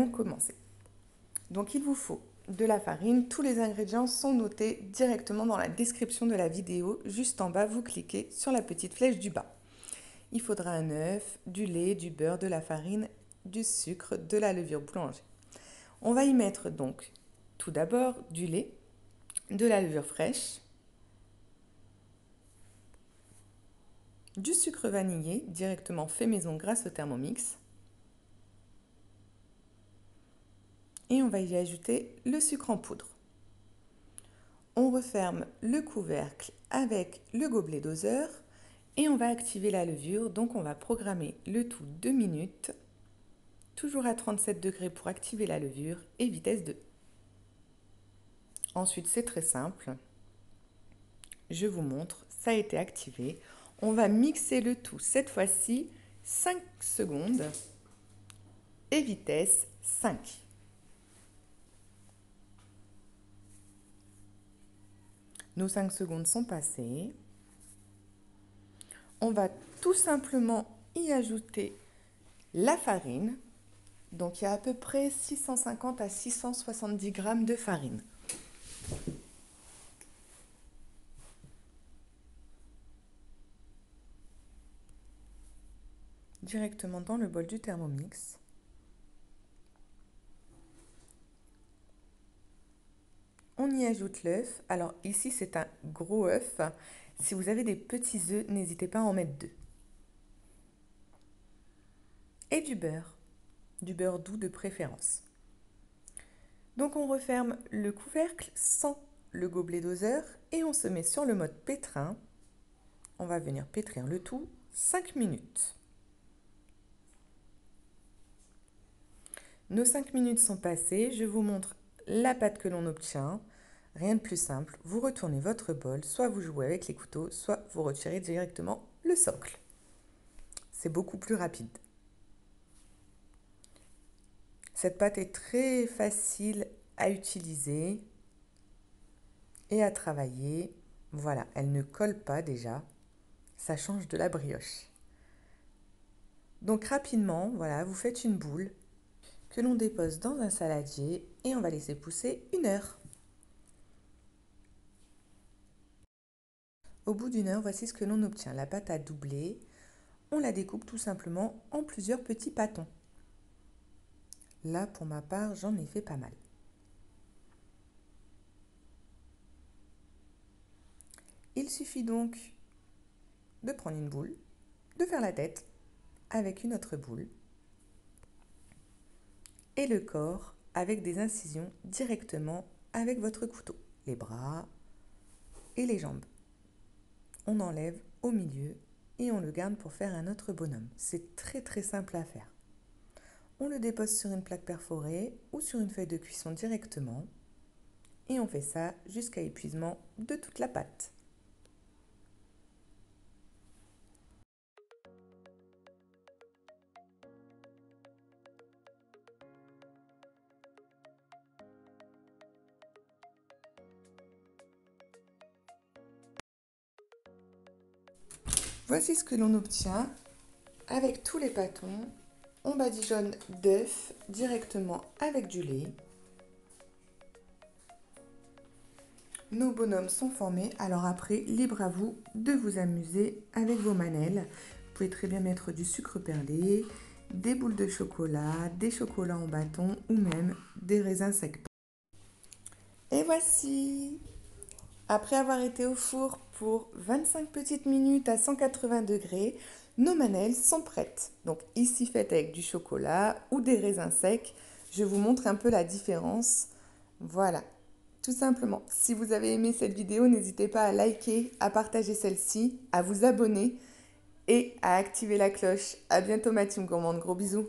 allons commencer. Donc il vous faut de la farine. Tous les ingrédients sont notés directement dans la description de la vidéo. Juste en bas, vous cliquez sur la petite flèche du bas. Il faudra un œuf, du lait, du beurre, de la farine, du sucre, de la levure boulanger. On va y mettre donc tout d'abord du lait, de la levure fraîche, du sucre vanillé directement fait maison grâce au Thermomix. Et on va y ajouter le sucre en poudre. On referme le couvercle avec le gobelet doseur et on va activer la levure. Donc on va programmer le tout 2 minutes, toujours à 37 degrés pour activer la levure et vitesse 2. Ensuite c'est très simple, je vous montre, ça a été activé. On va mixer le tout cette fois-ci 5 secondes et vitesse 5. Nos 5 secondes sont passées. On va tout simplement y ajouter la farine. Donc il y a à peu près 650 à 670 grammes de farine. Directement dans le bol du Thermomix. On y ajoute l'œuf. Alors ici c'est un gros œuf. Si vous avez des petits œufs, n'hésitez pas à en mettre 2. Et du beurre doux de préférence. Donc on referme le couvercle sans le gobelet doseur et on se met sur le mode pétrin. On va venir pétrir le tout 5 minutes. Nos 5 minutes sont passées, je vous montre la pâte que l'on obtient. Rien de plus simple, vous retournez votre bol, soit vous jouez avec les couteaux, soit vous retirez directement le socle. C'est beaucoup plus rapide. Cette pâte est très facile à utiliser et à travailler. Voilà, elle ne colle pas déjà, ça change de la brioche. Donc rapidement, voilà, vous faites une boule que l'on dépose dans un saladier et on va laisser pousser 1 heure. Au bout d'1 heure, voici ce que l'on obtient. La pâte a doublé. On la découpe tout simplement en plusieurs petits pâtons. Là, pour ma part, j'en ai fait pas mal. Il suffit donc de prendre une boule, de faire la tête avec une autre boule et le corps avec des incisions directement avec votre couteau. Les bras et les jambes. On enlève au milieu et on le garde pour faire un autre bonhomme. C'est très très simple à faire. On le dépose sur une plaque perforée ou sur une feuille de cuisson directement et on fait ça jusqu'à épuisement de toute la pâte. Voici ce que l'on obtient avec tous les pâtons. On badigeonne d'œufs directement avec du lait. Nos bonhommes sont formés, alors après, libre à vous de vous amuser avec vos manelles. Vous pouvez très bien mettre du sucre perlé, des boules de chocolat, des chocolats en bâton ou même des raisins secs. Et voici! Après avoir été au four pour 25 petites minutes à 180 degrés, nos manelles sont prêtes. Donc ici faites avec du chocolat ou des raisins secs. Je vous montre un peu la différence. Voilà, tout simplement. Si vous avez aimé cette vidéo, n'hésitez pas à liker, à partager celle-ci, à vous abonner et à activer la cloche. À bientôt ma team gourmande, gros bisous.